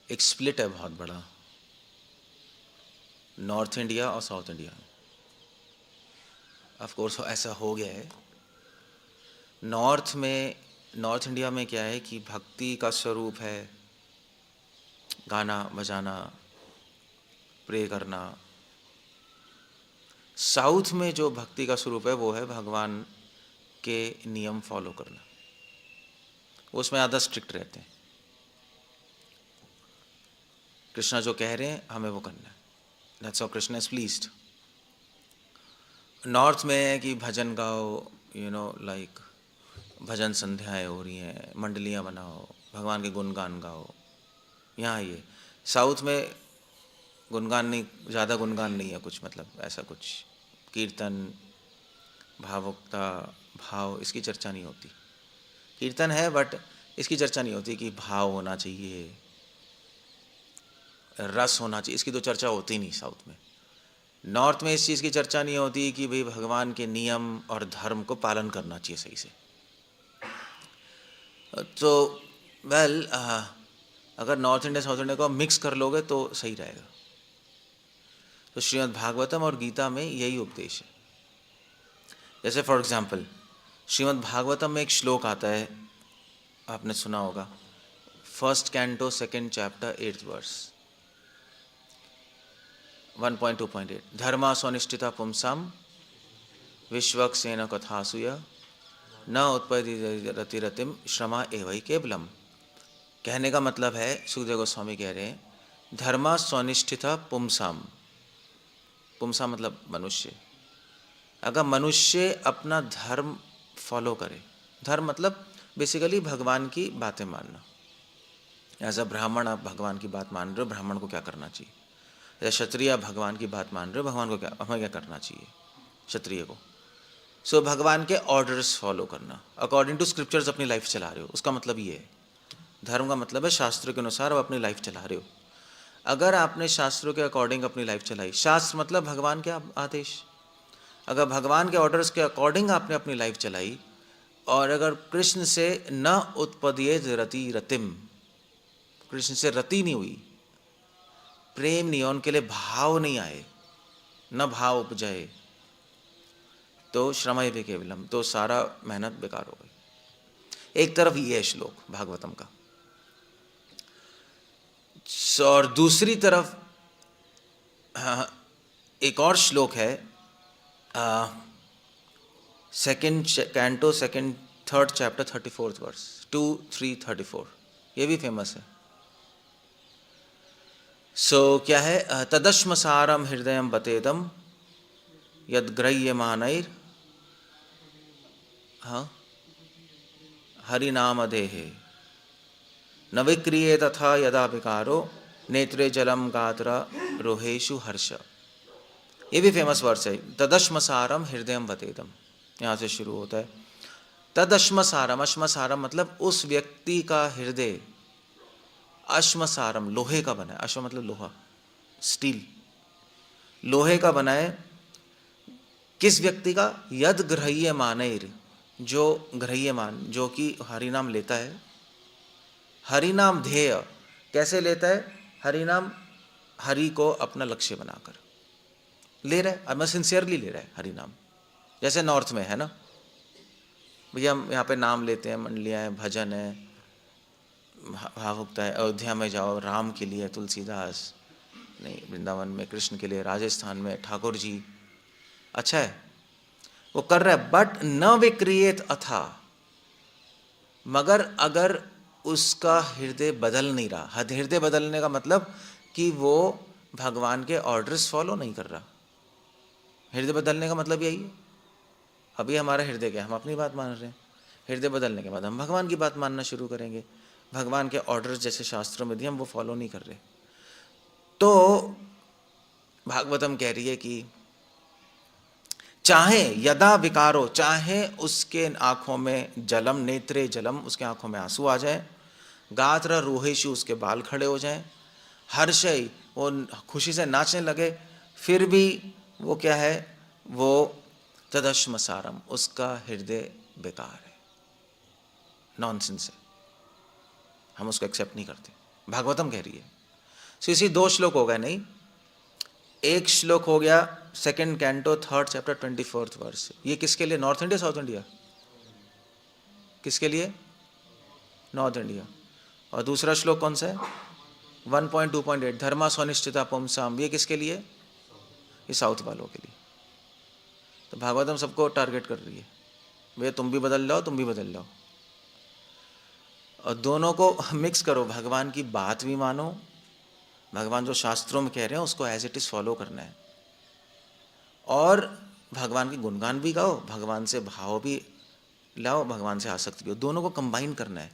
एक स्प्लिट है बहुत बड़ा, नॉर्थ इंडिया और साउथ इंडिया। ऑफ कोर्स ऐसा हो गया है। नॉर्थ इंडिया में क्या है कि भक्ति का स्वरूप है गाना बजाना, प्रे करना। साउथ में जो भक्ति का स्वरूप है वो है भगवान के नियम फॉलो करना, उसमें ज़्यादा स्ट्रिक्ट रहते हैं। कृष्णा जो कह रहे हैं हमें वो करना है, that's how Krishna is pleased. North में है कि भजन गाओ, लाइक भजन संध्याएं हो रही हैं, मंडलियां बनाओ, भगवान के गुणगान गाओ। यहाँ ये साउथ में गुणगान नहीं, ज़्यादा गुणगान नहीं है कुछ, मतलब ऐसा कुछ कीर्तन, भावुकता, भाव, इसकी चर्चा नहीं होती। कीर्तन है बट इसकी चर्चा नहीं होती कि भाव होना चाहिए, रस होना चाहिए, इसकी तो चर्चा होती नहीं साउथ में। नॉर्थ में इस चीज़ की चर्चा नहीं होती कि भाई भगवान के नियम और धर्म को पालन करना चाहिए सही से। तो अगर नॉर्थ इंडिया साउथ इंडिया को मिक्स कर लोगे तो सही रहेगा। तो श्रीमद् भागवतम और गीता में यही उपदेश है। जैसे फॉर एग्जाम्पल श्रीमद् भागवतम में एक श्लोक आता है, आपने सुना होगा, 1 कैंटो 2 चैप्टर 8 वर्स 1.2.8, धर्मा स्वनिष्ठिता पुंसाम विश्वक्सेन कथासुय न उत्पत्ति रतिरतिम श्रमा एवं केवलम। कहने का मतलब है, सुखदेव गोस्वामी कह रहे हैं, धर्मा स्वनिष्ठिता पुंसाम, पुंसा मतलब मनुष्य। अगर मनुष्य अपना धर्म फॉलो करे, धर्म मतलब बेसिकली भगवान की बातें मानना। एज अ ब्राह्मण आप भगवान की बात मान रहे हो, ब्राह्मण को क्या करना चाहिए। या क्षत्रिय भगवान की बात मान रहे हो, भगवान को क्या, हमें क्या करना चाहिए क्षत्रिय को। सो भगवान के ऑर्डर्स फॉलो करना, अकॉर्डिंग टू स्क्रिप्चर्स अपनी लाइफ चला रहे हो, उसका मतलब ये है। धर्म का मतलब है शास्त्रों के अनुसार आप अपनी लाइफ चला रहे हो। अगर आपने शास्त्रों के अकॉर्डिंग अपनी लाइफ चलाई, शास्त्र मतलब भगवान के आदेश, अगर भगवान के ऑर्डर्स के अकॉर्डिंग आपने अपनी लाइफ चलाई, और अगर कृष्ण से न उत्पद्येत रति रतिम, कृष्ण से रति नहीं हुई, प्रेम नहीं, उनके लिए भाव नहीं आए, न भाव उपजाए, तो श्रमय भी केवलम, तो सारा मेहनत बेकार हो गई। एक तरफ ये है श्लोक भागवतम का, और दूसरी तरफ एक और श्लोक है, 2 कैंटो 3 चैप्टर 34 वर्स 2, 3, 34, ये भी फेमस है। क्या है, तदश्म सारम हृदय बतेदम यद्ग्रह्य मानैर हरिनामधेहे न विक्रिये तथा यदा विकारो नेत्रे जलम गात्र रोहेशु हर्ष। ये भी फेमस वर्स है, तदश्म सारम हृदय बतेदम, यहाँ से शुरू होता है। तदश्म सारम, अश्म सारम मतलब उस व्यक्ति का हृदय, अश्म सारम लोहे का बना है, अश्म मतलब लोहा, स्टील, लोहे का बना है। किस व्यक्ति का, यद ग्रह्य मानैर, जो ग्रह्यमान, जो कि हरिनाम लेता है, हरिनाम ध्येय, कैसे लेता है हरिनाम, हरि को अपना लक्ष्य बनाकर ले रहा है, और मैं सिंसियरली ले रहा है हरिनाम। जैसे नॉर्थ में है ना भैया, हम यहाँ पे नाम लेते हैं, मंडलियाँ हैं, भजन है, भावुकता है। अयोध्या में जाओ राम के लिए तुलसीदास, नहीं वृंदावन में कृष्ण के लिए, राजस्थान में ठाकुर जी, अच्छा है वो कर रहा है, बट न विक्रियेत अथा, मगर अगर उसका हृदय बदल नहीं रहा, हृदय बदलने का मतलब कि वो भगवान के ऑर्डर्स फॉलो नहीं कर रहा। हृदय बदलने का मतलब यही है। अभी हमारा हृदय क्या, हम अपनी बात मान रहे हैं, हृदय बदलने के बाद हम भगवान की बात मानना शुरू करेंगे, भगवान के ऑर्डर्स जैसे शास्त्रों में दिए हम वो फॉलो नहीं कर रहे। तो भागवतम कह रही है कि चाहे यदा विकारो, चाहे उसके आंखों में जलम, नेत्रे जलम, उसके आंखों में आंसू आ जाए, गात्र रोहेशु, उसके बाल खड़े हो जाएं, हर्षय, वो खुशी से नाचने लगे, फिर भी वो क्या है, वो तदश्म सारम, उसका हृदय बेकार है, नॉनसेंस है, हम उसको एक्सेप्ट नहीं करते। भागवतम कह रही है सो इसी 2 श्लोक हो गए, नहीं, एक श्लोक हो गया second canto 3rd chapter 24th verse. ये किसके लिए? North India, south India? किसके लिए? North India. और दूसरा श्लोक कौन सा है? 1.2.8 धर्मा स्वनिष्ठिता पुंसाम, ये किसके लिए? ये साउथ वालों के लिए। तो भागवतम सबको टारगेट कर रही है, भैया तुम भी बदल जाओ, तुम भी बदल जाओ। और दोनों को मिक्स करो, भगवान की बात भी मानो, भगवान जो शास्त्रों में कह रहे हैं उसको एज इट इज फॉलो करना है, और भगवान के गुणगान भी गाओ, भगवान से भाव भी लाओ, भगवान से आसक्ति भी हो, दोनों को कंबाइन करना है।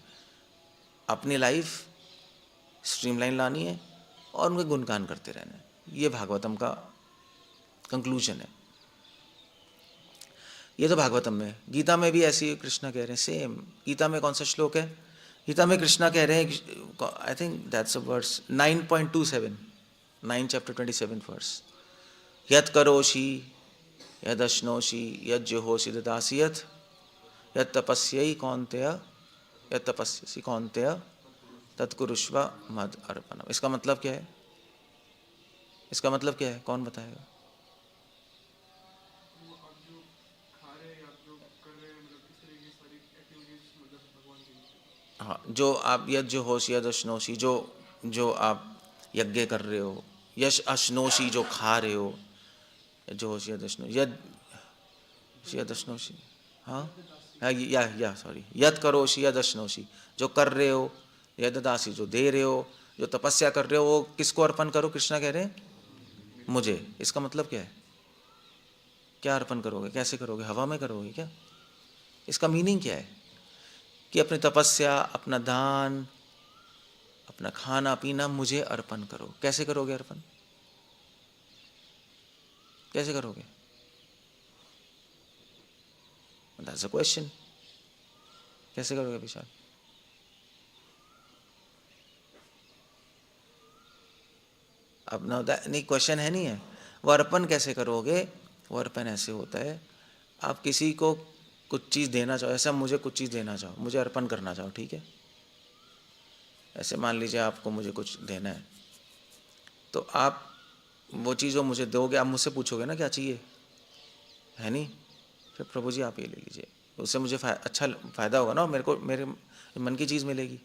अपनी लाइफ स्ट्रीमलाइन लानी है और उनके गुणगान करते रहना है। ये भागवतम का कंक्लूजन है। ये तो भागवतम में। गीता में भी ऐसी कृष्णा कह रहे हैं सेम। गीता में कौन सा श्लोक है? गीता में कृष्णा कह रहे हैं, I think that's a verse 9.27, 9 chapter 27 verse, यत् करोषि यदश्नोषि यज्जुहोषि ददासि यत् यत् तपस्यै कौन्तेय यत् तपस्यसि कौन्तेय तत्कुरुष्व मद अर्पणम। इसका मतलब क्या है? इसका मतलब क्या है? कौन बताएगा? हाँ, जो आप यज्ञ होशी यद अश्नोशी, जो आप यज्ञ कर रहे हो, यश अश्नोशी जो खा रहे हो, जो होशी यद अश्नोशी, यद अश्नोशी, हाँ या सॉरी, यद करोशी यद अश्नोशी, जो कर रहे हो, यद दासी जो दे रहे हो, जो तपस्या कर रहे हो, वो किसको अर्पण करो? कृष्णा कह रहे हैं मुझे। इसका मतलब क्या है? क्या अर्पण करोगे? कैसे करोगे? हवा में करोगे क्या? इसका मीनिंग क्या है? कि अपनी तपस्या, अपना दान, अपना खाना पीना मुझे अर्पण करो। कैसे करोगे अर्पण? कैसे करोगे? That's a question. कैसे करोगे विशाल? अपना नहीं, क्वेश्चन है नहीं है। वो अर्पण कैसे करोगे? वो अर्पण ऐसे होता है, आप किसी को कुछ चीज़ देना चाहो, ऐसा मुझे कुछ चीज़ देना चाहो, मुझे अर्पण करना चाहो, ठीक है? ऐसे मान लीजिए आपको मुझे कुछ देना है, तो आप वो चीज़ जो मुझे दोगे, आप मुझसे पूछोगे ना क्या चाहिए, है नहीं? फिर प्रभु जी आप ये ले लीजिए, उससे मुझे अच्छा फ़ायदा होगा ना, मेरे को मेरे मन की चीज़ मिलेगी।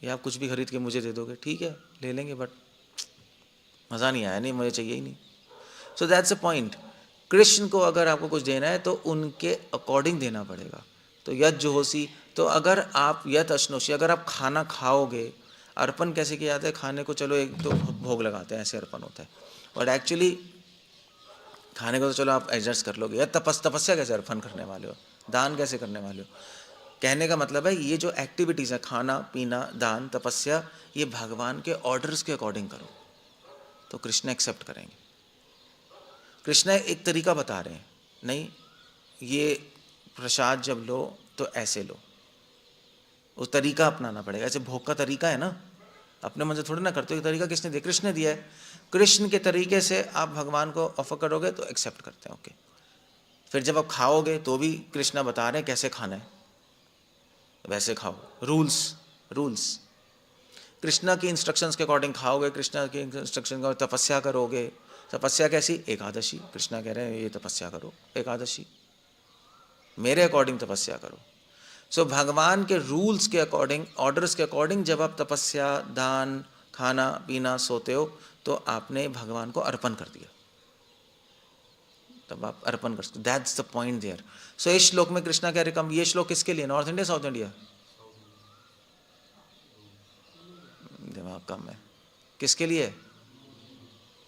या आप कुछ भी खरीद के मुझे दे दोगे, ठीक है ले लेंगे, बट मज़ा नहीं आया, नहीं मुझे चाहिए ही नहीं। So that's a point. Krishna को अगर आपको कुछ देना है तो उनके अकॉर्डिंग देना पड़ेगा। तो यद जो होसी, तो अगर आप यत अश्नोशी, अगर आप खाना खाओगे, अर्पण कैसे किया जाता है? खाने को चलो एक तो भोग लगाते हैं, ऐसे अर्पण होता है, बट एक्चुअली खाने को तो चलो आप एडजस्ट कर लोगे। या तपस्या कैसे अर्पण करने वाले हो? दान कैसे करने वाले हो? कहने का मतलब है ये जो एक्टिविटीज़ है, खाना पीना दान तपस्या, ये भगवान के ऑर्डर्स के अकॉर्डिंग करो तो कृष्ण एक्सेप्ट करेंगे। कृष्ण एक तरीका बता रहे हैं, नहीं ये प्रसाद जब लो तो ऐसे लो, उस तरीका अपनाना पड़ेगा। ऐसे भोग का तरीका है ना, अपने मन से थोड़ी ना करते हो। तरीका किसने दिया? कृष्ण ने दिया है। कृष्ण के तरीके से आप भगवान को ऑफर करोगे तो एक्सेप्ट करते हैं, ओके। फिर जब आप खाओगे तो भी कृष्ण बता रहे हैं कैसे खाना है, वैसे खाओ। रूल्स कृष्णा की इंस्ट्रक्शंस के अकॉर्डिंग खाओगे, कृष्णा की इंस्ट्रक्शन का तपस्या करोगे। तपस्या कैसी? एकादशी। कृष्णा कह रहे हैं ये तपस्या करो, एकादशी मेरे अकॉर्डिंग तपस्या करो। सो भगवान के रूल्स के अकॉर्डिंग, ऑर्डर्स के अकॉर्डिंग जब आप तपस्या दान खाना पीना सोते हो तो आपने भगवान को अर्पण कर दिया, तब आप अर्पण कर सकते। That's the point there. So इस श्लोक में कृष्णा कह रहे, ये श्लोक किसके लिए? North India south India? दिमाग कम है। किसके लिए?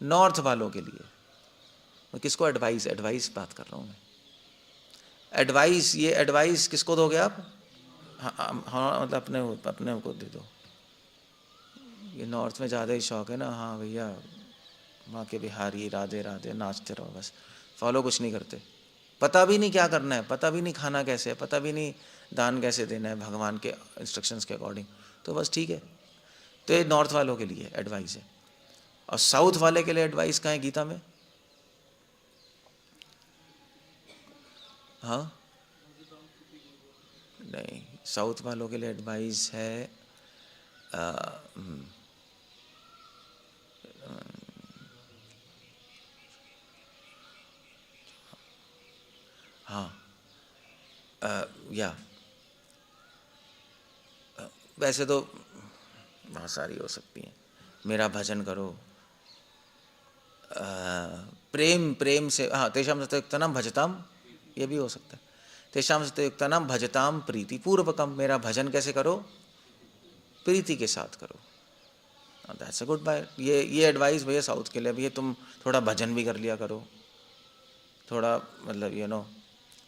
नॉर्थ वालों के लिए। मैं किसको एडवाइस बात कर रहा हूँ मैं। एडवाइस, ये एडवाइस किसको दोगे आप? हाँ मतलब अपने को दे दो। ये नॉर्थ में ज़्यादा ही शौक है ना, हाँ भैया माँ के बिहारी राधे राधे नाचते रहो बस, फॉलो कुछ नहीं करते। पता भी नहीं क्या करना है, पता भी नहीं खाना कैसे है, पता भी नहीं दान कैसे देना है भगवान के इंस्ट्रक्शंस के अकॉर्डिंग, तो बस ठीक है। तो ये नॉर्थ वालों के लिए एडवाइस है। और साउथ वाले के लिए एडवाइस कहाँ है गीता में? हाँ नहीं, साउथ वालों के लिए एडवाइस है या वैसे तो बहुत सारी हो सकती हैं। मेरा भजन करो, प्रेम प्रेम से, हाँ, तेषाम सतयुक्तानाम भजताम, ये भी हो सकता है। तेषाम सतयुक्तानाम भजताम प्रीति पूर्वकम, मेरा भजन कैसे करो, प्रीति के साथ करो। That's a good buy. ये एडवाइस भैया साउथ के लिए भी है, तुम थोड़ा भजन भी कर लिया करो, थोड़ा मतलब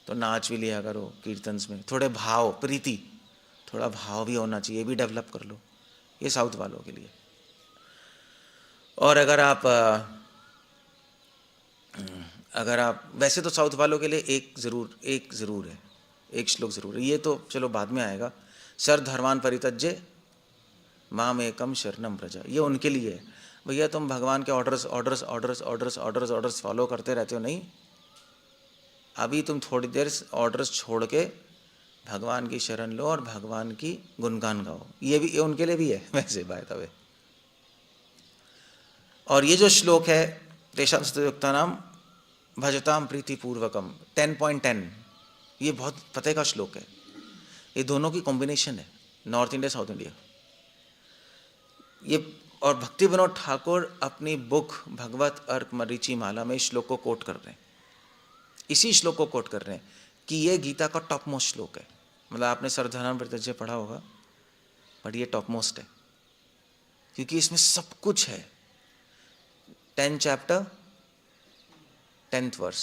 तो नाच भी लिया करो कीर्तन्स में, थोड़े भाव, प्रीति, थोड़ा भाव भी होना चाहिए, भी डेवलप कर लो, ये साउथ वालों के लिए। और अगर आप वैसे तो साउथ वालों के लिए एक ज़रूर है, एक श्लोक ज़रूर है, ये तो चलो बाद में आएगा। सर्वधर्मान् परित्यज्य माम एकम शरणम व्रज, ये उनके लिए है। भैया तुम भगवान के orders orders orders orders orders orders follow करते रहते हो, नहीं, अभी तुम थोड़ी देर ऑर्डर्स छोड़ के भगवान की शरण लो और भगवान की गुणगान गाओ, ये उनके लिए भी है वैसे बाय द वे। और ये जो श्लोक है तेषां सतयुक्तानाम भजताम प्रीति पूर्वकम 10.10, ये बहुत पते का श्लोक है। ये दोनों की कॉम्बिनेशन है, नॉर्थ इंडिया साउथ इंडिया। ये और भक्ति विनोद ठाकुर अपनी बुक भगवत अर्क मरीचि माला में इस श्लोक को कोट कर रहे हैं, इसी श्लोक को कोट कर रहे हैं कि ये गीता का टॉप मोस्ट श्लोक है। मतलब आपने सर्वधर्मान् परित्यज्य पढ़ा होगा, बट ये टॉप मोस्ट है क्योंकि इसमें सब कुछ है। 10 चैप्टर 10th वर्स,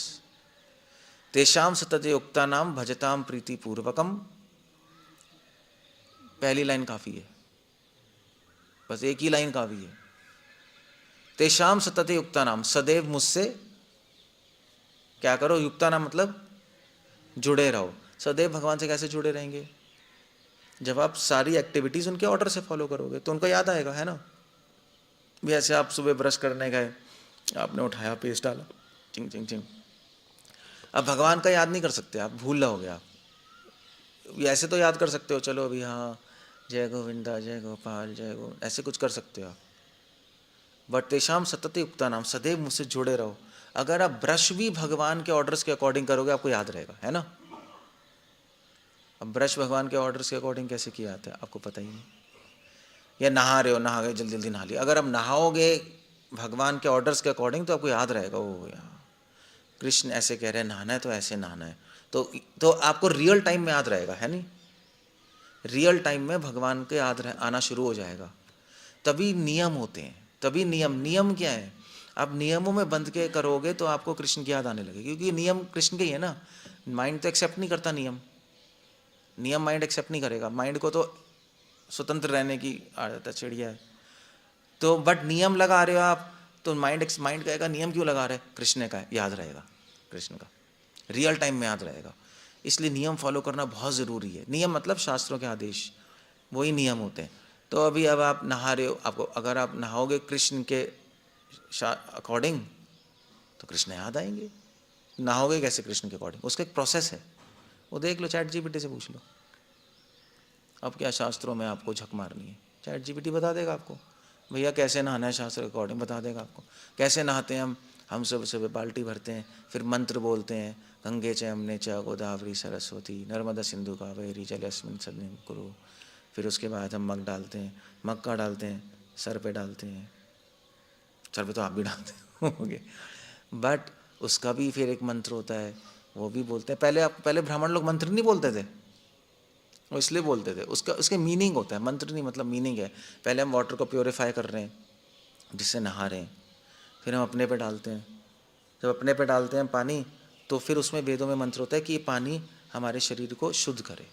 तेषाम सततयुक्तानाम भजताम प्रीति पूर्वकम, पहली लाइन काफी है, बस एक ही लाइन काफी है। तेषाम सततयुक्तानाम, सदैव मुझसे क्या करो, युक्तानाम मतलब जुड़े रहो। सदैव भगवान से कैसे जुड़े रहेंगे, जब आप सारी एक्टिविटीज उनके ऑर्डर से फॉलो करोगे तो उनको याद आएगा, है ना। भी ऐसे आप सुबह ब्रश करने गए, आपने उठाया, पेस्ट डाला, चिंग चिंग चिंग, अब भगवान का याद नहीं कर सकते आप, भूल रहोगे आप। ऐसे तो याद कर सकते हो, चलो अभी हाँ जय गोविंदा जय गोपाल जय गो, ऐसे कुछ कर सकते हो आप। बट तेषाम सततयुक्तानाम, सदैव मुझसे जुड़े रहो। अगर आप ब्रश भी भगवान के ऑर्डर्स के अकॉर्डिंग करोगे आपको याद रहेगा, है ना। अब ब्रश भगवान के ऑर्डर्स के अकॉर्डिंग कैसे किया जाता है आपको पता ही नहीं। या नहा रहे हो, नहा गए, जल्दी जल्दी नहा लिया, अगर आप नहाओगे भगवान के ऑर्डर्स के अकॉर्डिंग तो आपको याद रहेगा, ओ यार कृष्ण ऐसे कह रहे हैं नहाना है तो ऐसे नहाना है, तो आपको रियल टाइम में याद रहेगा, है नहीं। रियल टाइम में भगवान के याद आना शुरू हो जाएगा। तभी नियम होते हैं, तभी नियम क्या है, आप नियमों में बंध के करोगे तो आपको कृष्ण की याद आने लगेगी, क्योंकि नियम कृष्ण के ही है ना। माइंड तो एक्सेप्ट नहीं करता नियम माइंड एक्सेप्ट नहीं करेगा, माइंड को तो स्वतंत्र रहने की आदत है, चिड़िया है। तो बट नियम लगा रहे हो आप तो माइंड कहेगा नियम क्यों लगा रहे, कृष्ण का याद रहेगा, कृष्ण का रियल टाइम में याद रहेगा। इसलिए नियम फॉलो करना बहुत ज़रूरी है। नियम मतलब शास्त्रों के आदेश, वही नियम होते हैं। तो अभी अब आप नहा रहे हो, आपको अगर आप नहाओगे कृष्ण के अकॉर्डिंग तो कृष्ण याद आएंगे। नहाओगे कैसे कृष्ण के अकॉर्डिंग, उसका एक प्रोसेस है, वो देख लो, चैट जीपीटी से पूछ लो। अब क्या शास्त्रों में आपको झक मारनी है, चैट जीपीटी बता देगा आपको, भैया कैसे नहाना है, शास्त्र के अकॉर्डिंग बता देगा आपको। कैसे नहाते हैं हम सुबह बाल्टी भरते हैं, फिर मंत्र बोलते हैं, गंगे च यमुने च गोदावरी सरस्वती नर्मदा सिंधु कावेरी जलेस्मिन् सन्निधिं कुरु। फिर उसके बाद हम मग डालते हैं, मग का डालते हैं, सर पे डालते हैं, सर पे तो आप भी डालते होंगे, बट उसका भी फिर एक मंत्र होता है, वो भी बोलते हैं। पहले ब्राह्मण लोग मंत्र नहीं बोलते थे, वो इसलिए बोलते थे, उसके मीनिंग होता है, मंत्र नहीं मतलब मीनिंग है। पहले हम वाटर को प्योरीफाई कर रहे हैं जिससे नहा रहे हैं, फिर हम अपने पे डालते हैं, जब अपने पे डालते हैं पानी तो फिर उसमें वेदों में मंत्र होता है कि ये पानी हमारे शरीर को शुद्ध करे,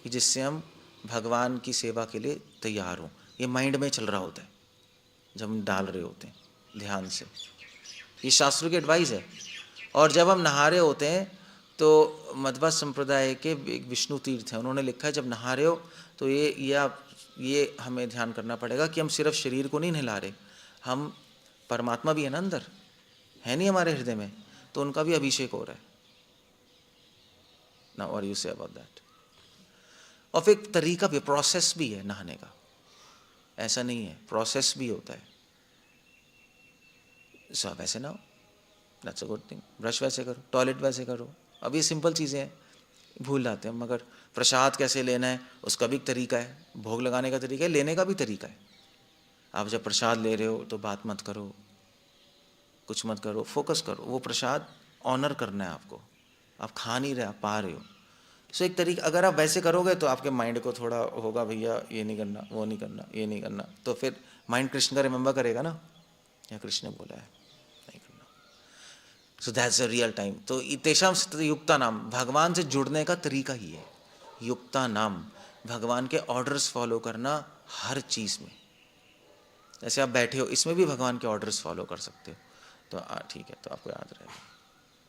कि जिससे हम भगवान की सेवा के लिए तैयार हों। ये माइंड में चल रहा होता है जब हम डाल रहे होते हैं ध्यान से, ये शास्त्रों की एडवाइस है। और जब हम नहा रहे होते हैं तो मध्वा संप्रदाय के एक विष्णु तीर्थ हैं, उन्होंने लिखा है जब नहा रहे हो तो ये हमें ध्यान करना पड़ेगा कि हम सिर्फ शरीर को नहीं नहला रहे, हम परमात्मा भी है ना अंदर, है नहीं हमारे हृदय में, तो उनका भी अभिषेक हो रहा है। Now what you say about that. और फिर एक तरीका भी, प्रोसेस भी है नहाने का, ऐसा नहीं है, प्रोसेस भी होता है। सो आप ऐसे नहाओ, that's a good thing. Brush वैसे करो, टॉयलेट वैसे करो, अब ये सिंपल चीज़ें हैं, भूल जाते हैं। मगर प्रसाद कैसे लेना है उसका भी एक तरीका है, भोग लगाने का तरीका है, लेने का भी तरीका है। आप जब प्रसाद ले रहे हो तो बात मत करो, कुछ मत करो, फोकस करो, वो प्रसाद ऑनर करना है आपको। आप खा नहीं रहे, आप पा रहे हो। सो एक तरीका, अगर आप वैसे करोगे तो आपके माइंड को थोड़ा होगा भैया ये नहीं करना, वो नहीं करना, ये नहीं करना, तो फिर माइंड कृष्ण का रिमेंबर करेगा ना, या कृष्ण ने बोला है नहीं करना। So that's a real time. तो तेषाम युक्ता नाम, भगवान से जुड़ने का तरीका ही है युक्ता नाम, भगवान के ऑर्डर्स फॉलो करना हर चीज़ में। जैसे आप बैठे हो, इसमें भी भगवान के ऑर्डर्स फॉलो कर सकते हो, तो ठीक है, तो आपको याद रहेगा।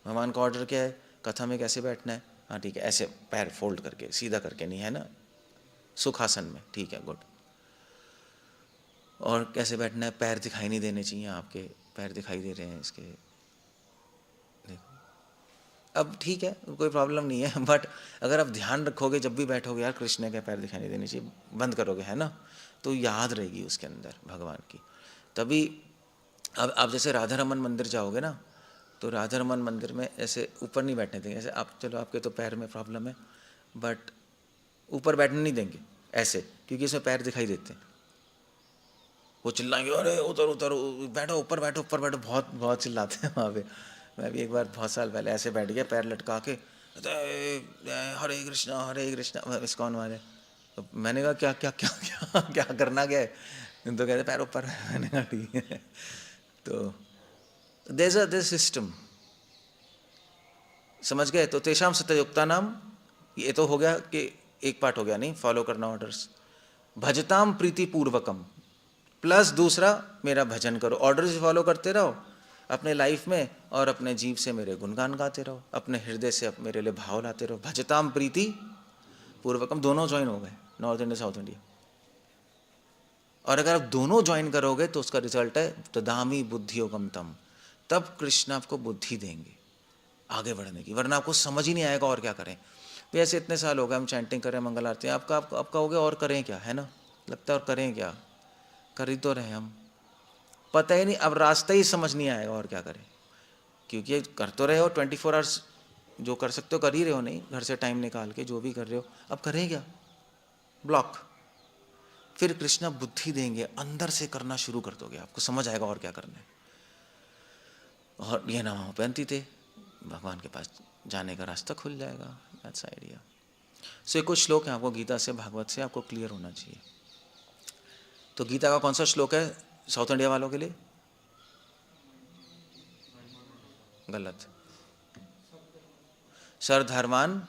भगवान का ऑर्डर क्या है, कथा में कैसे बैठना है, हाँ ठीक है, ऐसे पैर फोल्ड करके, सीधा करके नहीं, है ना, सुखासन में, ठीक है, गुड। और कैसे बैठना है, पैर दिखाई नहीं देने चाहिए आपके, पैर दिखाई दे रहे हैं इसके, देखो अब ठीक है, कोई प्रॉब्लम नहीं है। बट अगर आप ध्यान रखोगे जब भी बैठोगे, यार कृष्ण के पैर दिखाई नहीं देने चाहिए, बंद करोगे, है ना, तो याद रहेगी उसके अंदर भगवान की। तभी अब आप जैसे राधा रमन मंदिर जाओगे ना, तो राधा रमन मंदिर में ऐसे ऊपर नहीं बैठने देंगे, ऐसे आप, चलो आपके तो पैर में प्रॉब्लम है, बट ऊपर बैठने नहीं देंगे ऐसे, क्योंकि इसमें पैर दिखाई देते हैं। वो चिल्लाएंगे, अरे उतर उतर, बैठो ऊपर, बैठो ऊपर बैठो, बहुत बहुत चिल्लाते हैं वहाँ पे। मैं भी एक बार बहुत साल पहले ऐसे बैठ गया, पैर लटका के, हरे कृष्णा इस्कॉन वाले। तो मैंने कहा क्या क्या क्या क्या क्या करना क्या है, तो कहते पैर ऊपर। मैंने कहा ठीक है। तो देयर इज सिस्टम, समझ गए। तो तेषाम सत्ययुक्ता नाम, ये तो हो गया कि एक पार्ट हो गया, नहीं फॉलो करना ऑर्डर्स। भजताम प्रीति पूर्वकम, प्लस दूसरा मेरा भजन करो, ऑर्डर्स फॉलो करते रहो अपने लाइफ में, और अपने जीव से मेरे गुणगान गाते रहो, अपने हृदय से मेरे लिए भाव लाते रहो। भजताम प्रीति पूर्वकम, दोनों ज्वाइन हो गए, नॉर्थ इंडिया साउथ इंडिया। और अगर आप दोनों ज्वाइन करोगे तो उसका रिजल्ट है तदामी बुद्धियोगम तम, तब कृष्ण आपको बुद्धि देंगे आगे बढ़ने की, वरना आपको समझ ही नहीं आएगा और क्या करें। भी ऐसे इतने साल हो गए हम चैंटिंग करें, मंगल आरती, आपका हो गया, और करें क्या, है ना, लगता है और करें क्या, कर ही तो रहे हम, पता ही नहीं, अब रास्ता ही समझ नहीं आएगा और क्या करें, क्योंकि कर तो रहे हो 24 आवर्स, जो कर सकते हो कर ही रहे हो, नहीं घर से टाइम निकाल के जो भी कर रहे हो, अब करें क्या, ब्लॉक। फिर कृष्णा बुद्धि देंगे, अंदर से करना शुरू कर दोगे, आपको समझ आएगा और क्या करना है। और ये नामोपैंती थे, भगवान के पास जाने का रास्ता खुल जाएगा, दैट्स आइडिया। सो कुछ श्लोक हैं आपको गीता से, भागवत से, आपको क्लियर होना चाहिए। तो गीता का कौन सा श्लोक है साउथ इंडिया वालों के लिए, गलत, सर्वधर्मान्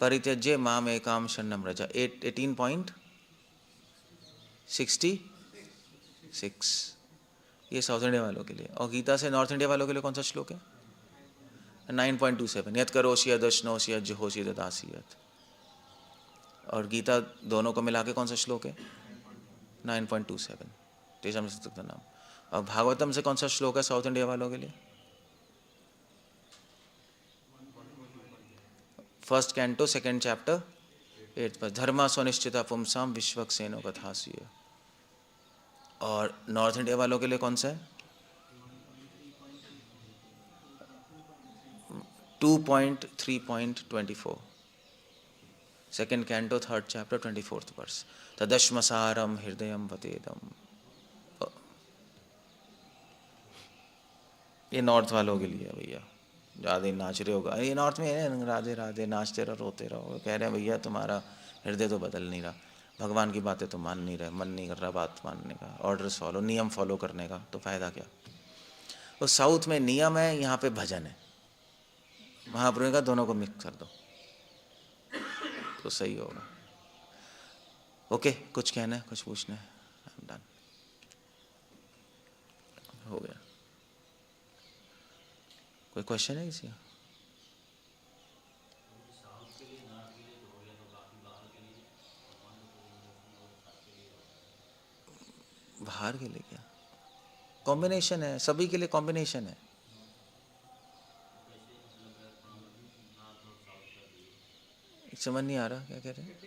परित्यज्य माम एकाम शरणं व्रज, 18.66, ये साउथ इंडिया वालों के लिए। और गीता से नॉर्थ इंडिया वालों के लिए कौन सा श्लोक है, 9.27, यत् करोषि यदश्नोषि यज्जुहोषि ददासि यत्। और गीता दोनों को मिला के कौन सा श्लोक है, 9.27, तेषां सत्ययुक्ता नाम। और भागवतम से कौन सा श्लोक है साउथ इंडिया वालों के लिए, फर्स्ट कैंटो सेकेंड चैप्टर 8 पर, धर्मा स्वनिश्चिता पुंसाम विश्वक्सेनो कथासुय। और नॉर्थ इंडिया वालों के लिए कौन सा है, 2.3.24, second canto third chapter 24th verse, तदश्मसारम हृदयम वतेदम। ये नॉर्थ वालों के लिए भैया, ज़्यादा नाच रहे होगा, ये नॉर्थ में है, राधे राधे नाचते रहो रोते रहो, कह रहे हैं भैया तुम्हारा हृदय तो बदल नहीं रहा, भगवान की बातें तो मान नहीं रहे, मन नहीं कर रहा बात मानने का, ऑर्डर्स फॉलो, नियम फॉलो करने का, तो फ़ायदा क्या। तो साउथ में नियम है, यहाँ पे भजन है, महाप्रभु का दोनों को मिक्स कर दो तो सही होगा। ओके, कुछ कहना है, कुछ पूछना है, डन, हो गया। कोई क्वेश्चन है किसी का, बाहर के लिए क्या कॉम्बिनेशन है, सभी के लिए कॉम्बिनेशन है। समझ नहीं आ रहा क्या कह रहे हैं,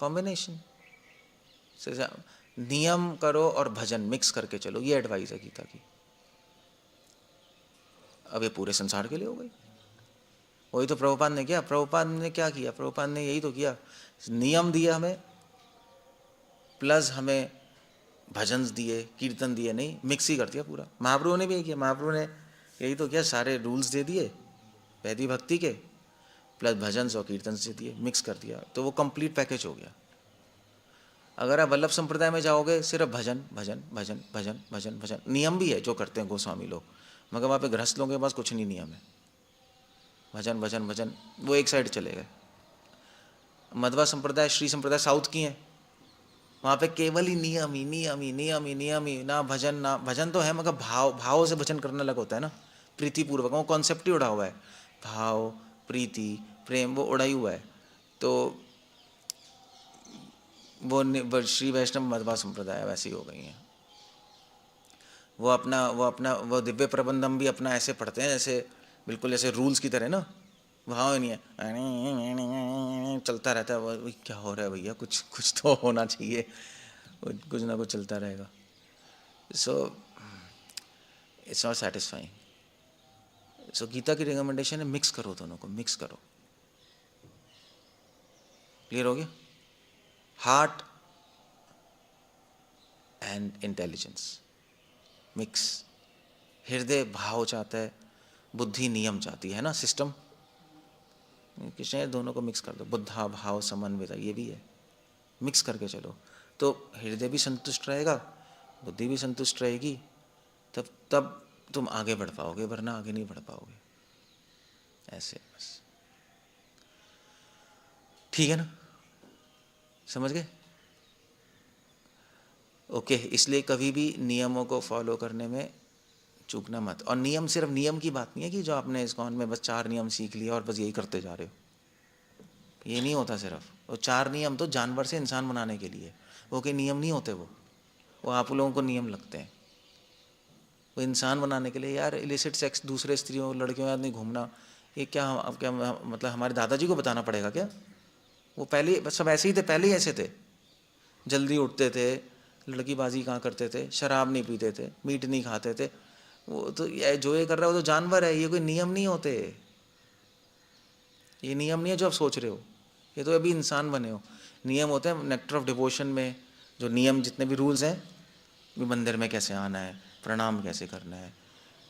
कॉम्बिनेशन, नियम करो और भजन मिक्स करके चलो, ये एडवाइस है गीता की। अब ये पूरे संसार के लिए हो गई। वही तो प्रभुपाद ने किया। प्रभुपाद ने क्या किया? प्रभुपाद ने यही तो किया, नियम दिए हमें, प्लस हमें भजन दिए, कीर्तन दिए, नहीं मिक्स ही कर दिया पूरा। महाप्रभु ने भी यही किया, महाप्रभु ने यही तो किया, सारे रूल्स दे दिए वैदिक भक्ति के, प्लस भजन और कीर्तन से दिए, मिक्स कर दिया, तो वो कंप्लीट पैकेज हो गया। अगर आप वल्लभ संप्रदाय में जाओगे, सिर्फ भजन भजन भजन भजन भजन भजन, नियम भी है जो करते हैं गोस्वामी लोग, मगर वहाँ पे गृहस्थ लोगों के पास कुछ नहीं नियम है, भजन भजन भजन, वो एक साइड चले गए। मध्वा संप्रदाय, श्री संप्रदाय साउथ की हैं, वहाँ पे केवल ही नियम ही नियम ही नियम ही नियम ही, ना भजन, ना भजन तो है मगर भाव से भजन करने लगा होता है ना, प्रीतिपूर्वक, वो कॉन्सेप्ट ही उड़ा हुआ है, भाव प्रीति प्रेम वो उड़ा ही हुआ है। तो वो श्री वैष्णव मध्वा संप्रदाय वैसी हो गई हैं। वो दिव्य प्रबंधम भी अपना ऐसे पढ़ते हैं जैसे बिल्कुल ऐसे रूल्स की तरह ना, भाव नहीं है, चलता रहता है। वो क्या हो रहा है भैया, कुछ तो होना चाहिए, कुछ ना कुछ चलता रहेगा। So it's not satisfying. So Gita की रिकमेंडेशन है मिक्स करो, दोनों को मिक्स करो। क्लियर हो गया? Heart and intelligence mix. हृदय भाव चाहता है, बुद्धि नियम चाहती है ना, सिस्टम। कृष्ण दोनों को मिक्स कर दो, बुद्धा भाव समन्वित, ये भी है, मिक्स करके चलो तो हृदय भी संतुष्ट रहेगा, बुद्धि भी संतुष्ट रहेगी, तब तुम आगे बढ़ पाओगे, वरना आगे नहीं बढ़ पाओगे। ऐसे बस, ठीक है ना, समझ गए? ओके। इसलिए कभी भी नियमों को फॉलो करने में चूकना मत। और नियम सिर्फ नियम की बात नहीं है कि जो आपने इस्कॉन में बस 4 नियम सीख लिए और बस यही करते जा रहे हो, ये नहीं होता। सिर्फ वो 4 नियम तो जानवर से इंसान बनाने के लिए, वो कोई नियम नहीं होते, वो आप लोगों को नियम लगते हैं। वो इंसान बनाने के लिए, यार इलिसिट सेक्स, दूसरे स्त्रियों लड़कियों आदमी घूमना, ये क्या मतलब हमारे दादाजी को बताना पड़ेगा क्या? वो पहले बस सब ऐसे ही थे, पहले ही ऐसे थे, जल्दी उठते थे, लड़कीबाजी कहाँ करते थे, शराब नहीं पीते थे, मीट नहीं खाते थे। वो तो जो ये कर रहा है वो तो जानवर है, ये कोई नियम नहीं होते, ये नियम नहीं है जो आप सोच रहे हो, ये तो अभी इंसान बने हो। नियम होते हैं नेक्टर ऑफ डिवोशन में, जो नियम जितने भी रूल्स हैं, भी मंदिर में कैसे आना है, प्रणाम कैसे करना है,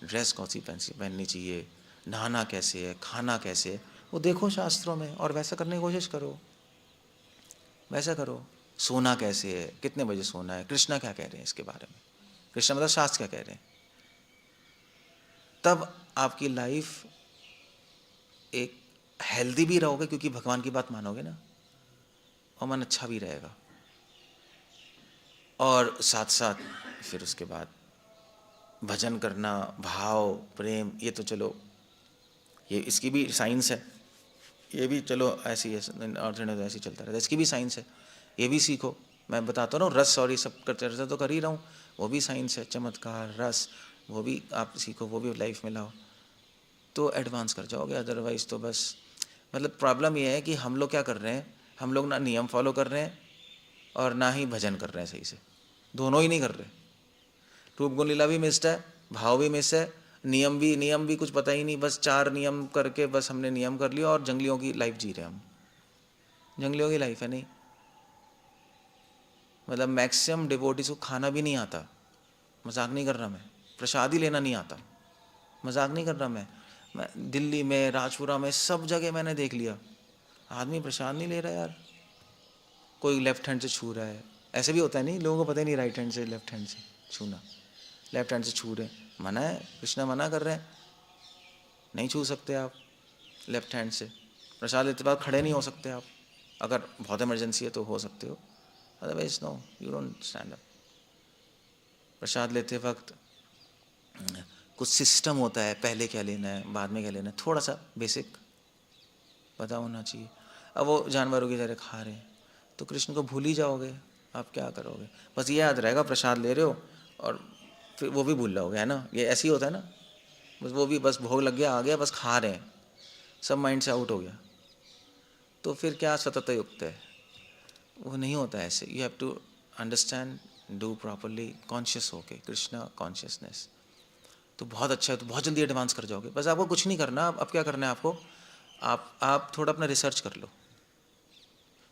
ड्रेस कौन सी पहननी चाहिए, नहाना कैसे है, खाना कैसे है, वो देखो शास्त्रों में और वैसा करने की कोशिश करो, वैसा करो। सोना कैसे है, कितने बजे सोना है, कृष्णा क्या कह रहे हैं इसके बारे में, कृष्णा मतलब शास्त्र क्या कह रहे हैं, तब आपकी लाइफ एक हेल्दी भी रहोगे, क्योंकि भगवान की बात मानोगे ना, और मन अच्छा भी रहेगा। और साथ साथ फिर उसके बाद भजन करना, भाव प्रेम, ये तो चलो ये इसकी भी साइंस है, ये भी चलो ऐसी है, और ऐसे चलता रहता है, इसकी भी साइंस है, ये भी सीखो। मैं बताता हूँ रस और ये सब चर्चा तो कर ही रहा हूँ, वो भी साइंस है, चमत्कार रस, वो भी आप सीखो, वो भी लाइफ में लाओ तो एडवांस कर जाओगे। अदरवाइज़ तो बस मतलब प्रॉब्लम ये है कि हम लोग क्या कर रहे हैं, हम लोग ना नियम फॉलो कर रहे हैं और ना ही भजन कर रहे हैं सही से, दोनों ही नहीं कर रहे। रूप गुण लीला भी मिस्ड है, भाव भी मिस है, नियम भी कुछ पता ही नहीं, बस 4 नियम करके बस हमने नियम कर लिया और जंगलियों की लाइफ जी रहे हैं हम, जंगलियों की लाइफ है। नहीं मतलब मैक्सिमम डिवोटीज को खाना भी नहीं आता, मजाक नहीं कर रहा मैं, प्रसाद ही लेना नहीं आता, मजाक नहीं कर रहा मैं दिल्ली में, राजपुरा में, सब जगह मैंने देख लिया, आदमी प्रसाद नहीं ले रहा यार, कोई लेफ्ट हैंड से छू रहा है, ऐसे भी होता है नहीं, लोगों को पता ही नहीं राइट हैंड से लेफ्ट हैंड से छूना, लेफ्ट हैंड से छू रहे हैं, मना है, कृष्णा मना कर रहे हैं, नहीं छू सकते आप लेफ्ट हैंड से, प्रसाद लेते वक्त खड़े नहीं हो सकते आप, अगर बहुत इमरजेंसी है तो हो सकते हो, otherwise no, you don't stand up. प्रसाद लेते वक्त कुछ सिस्टम होता है, पहले क्या लेना है, बाद में क्या लेना है, थोड़ा सा बेसिक पता होना चाहिए। अब वो जानवरों की तरह खा रहे हैं तो कृष्ण को भूल ही जाओगे, आप क्या करोगे, बस ये याद रहेगा प्रसाद ले रहे हो और फिर वो भी भूल जाओगे, है ना, ये ऐसे ही होता है ना, बस वो भी बस भोग लग गया, आ गया, बस खा रहे हैं, सब माइंड से आउट हो गया, तो फिर क्या सतत युक्त है, वो नहीं होता ऐसे। You have to understand, do properly, conscious होके, कृष्णा कॉन्शियसनेस, तो बहुत अच्छा है, तो बहुत जल्दी एडवांस कर जाओगे। बस आपको कुछ नहीं करना। अब क्या करना है आपको, आप थोड़ा अपना रिसर्च कर लो।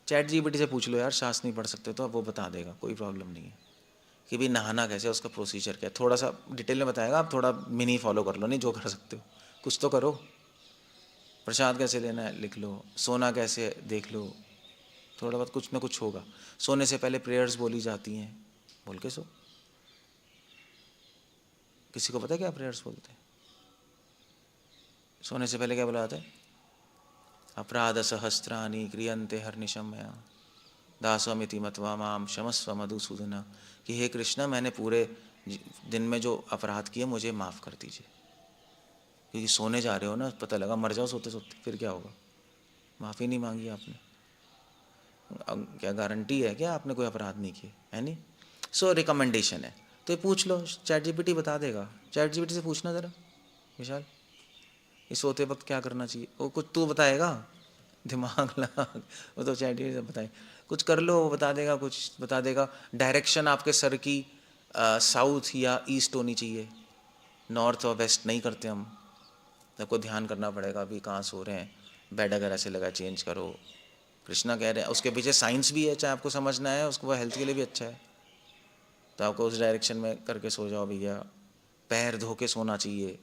चैट जीपीटी से पूछ लो यार, शास्त्र नहीं पढ़ सकते तो अब वो बता देगा, कोई प्रॉब्लम नहीं है। कि भाई नहाना कैसे है, उसका प्रोसीजर क्या है, थोड़ा सा डिटेल में बताएगा। आप थोड़ा मिनी फॉलो कर लो, नहीं जो कर सकते हो कुछ तो करो। प्रसाद कैसे लेना है लिख लो, सोना कैसे देख लो, थोड़ा बहुत कुछ ना कुछ होगा। सोने से पहले प्रेयर्स बोली जाती हैं, बोल के सो। किसी को पता है क्या प्रेयर्स बोलते हैं? सोने से पहले क्या बोला जाता है? अपराध सहस्त्राणि क्रियन्ते हर्निशम मया दासमिति मत्वा माम क्षमस्व मधुसूदन। कि हे कृष्ण, मैंने पूरे दिन में जो अपराध किए मुझे माफ़ कर दीजिए। क्योंकि सोने जा रहे हो ना, पता लगा मर जाओ सोते सोते, फिर क्या होगा? माफ़ी नहीं मांगी आपने, क्या गारंटी है क्या आपने कोई अपराध नहीं किए, है नहीं? सो रिकमेंडेशन है, तो ये पूछ लो, चैट जीपीटी बता देगा। चैट जीपीटी से पूछना ज़रा, विशाल ये सोते वक्त क्या करना चाहिए, वो कुछ तू बताएगा, दिमाग लगा, वो तो चैट जीपीटी से बताए। कुछ कर लो, वो बता देगा, कुछ बता देगा। डायरेक्शन आपके सर की साउथ या ईस्ट होनी चाहिए, नॉर्थ और वेस्ट नहीं करते हम। आपको ध्यान करना पड़ेगा, अभी कहाँ सो रहे हैं, बेड अगर ऐसे लगा चेंज करो। कृष्णा कह रहे हैं, उसके पीछे साइंस भी है, चाहे आपको समझना है उसको, वो हेल्थ के लिए भी अच्छा है। तो आपको उस डायरेक्शन में करके सो जाओ भैया। पैर धो के सोना चाहिए,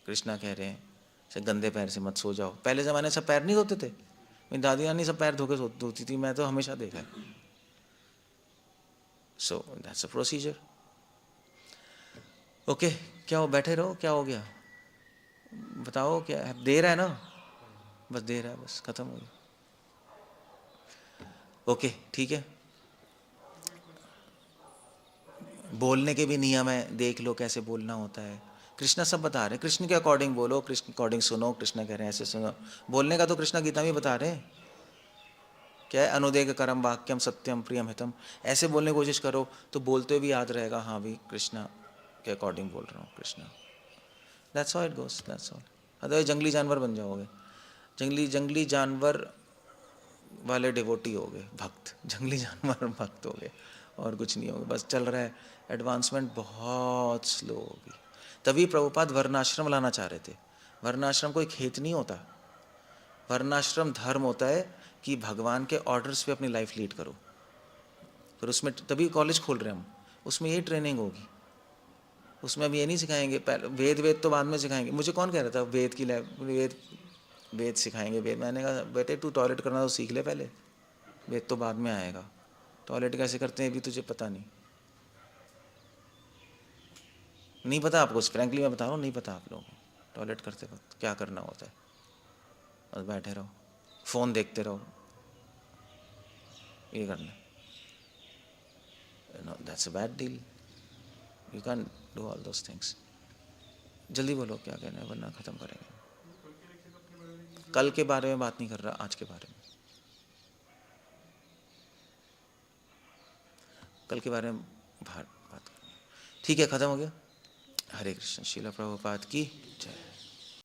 कृष्णा कह रहे हैं, से गंदे पैर से मत सो जाओ। पहले ज़माने सब पैर नहीं धोते थे, मेरी दादी नानी सब पैर धो के धोती थी, मैं तो हमेशा देखा है। So that's a procedure. Okay, क्या हो, बैठे रहो, क्या हो गया बताओ, क्या है? देर है ना, बस देर है, बस खत्म हो गया। ओके ठीक है। बोलने के भी नियम है, देख लो कैसे बोलना होता है। कृष्णा सब बता रहे हैं, कृष्ण के अकॉर्डिंग बोलो, कृष्ण के अकॉर्डिंग सुनो। कृष्णा कह रहे हैं ऐसे सुनो। बोलने का तो कृष्णा गीता में बता रहे हैं, क्या है? अनुदेग करम वाक्यम सत्यम प्रियम हितम। ऐसे बोलने की कोशिश करो तो बोलते हुए भी याद रहेगा, हाँ भी कृष्णा के अकॉर्डिंग बोल रहा हूँ, Krishna. That's how it goes, that's all. Otherwise जंगली जानवर बन जाओगे, जंगली जानवर वाले डिवोटी हो गए, भक्त। जंगली जानवर भक्त हो गए, और कुछ नहीं होगा, बस चल रहा है। एडवांसमेंट बहुत स्लो होगी। तभी प्रभुपाद वर्णाश्रम लाना चाह रहे थे। वर्णाश्रम कोई खेत नहीं होता, वर्णाश्रम धर्म होता है कि भगवान के ऑर्डर्स पे अपनी लाइफ लीड करो। फिर उसमें तभी कॉलेज खोल रहे हैं हम, उसमें यही ट्रेनिंग होगी। उसमें अब ये नहीं सिखाएंगे, पहले वेद तो बाद में सिखाएंगे। मुझे कौन कह रहा था वेद की वेद सिखाएंगे वेद? मैंने कहा बेटे तू टॉयलेट करना तो सीख ले पहले, वेद तो बाद में आएगा। टॉयलेट कैसे करते हैं अभी तुझे पता नहीं पता आपको, फ्रैंकली मैं बता रहा हूँ, नहीं पता आप लोगों को टॉयलेट करते वक्त क्या करना होता है। बस बैठे रहो, फ़ोन देखते रहो, ये करना। No, that's a bad deal, you can do all those things. जल्दी बोलो क्या कहना है, वरना ख़त्म करेंगे। कल के बारे में बात नहीं कर रहा, आज के बारे में। कल के बारे में बात करेंगे, ठीक है? ख़त्म हो गया। हरे कृष्ण। श्रील प्रभुपाद की जय।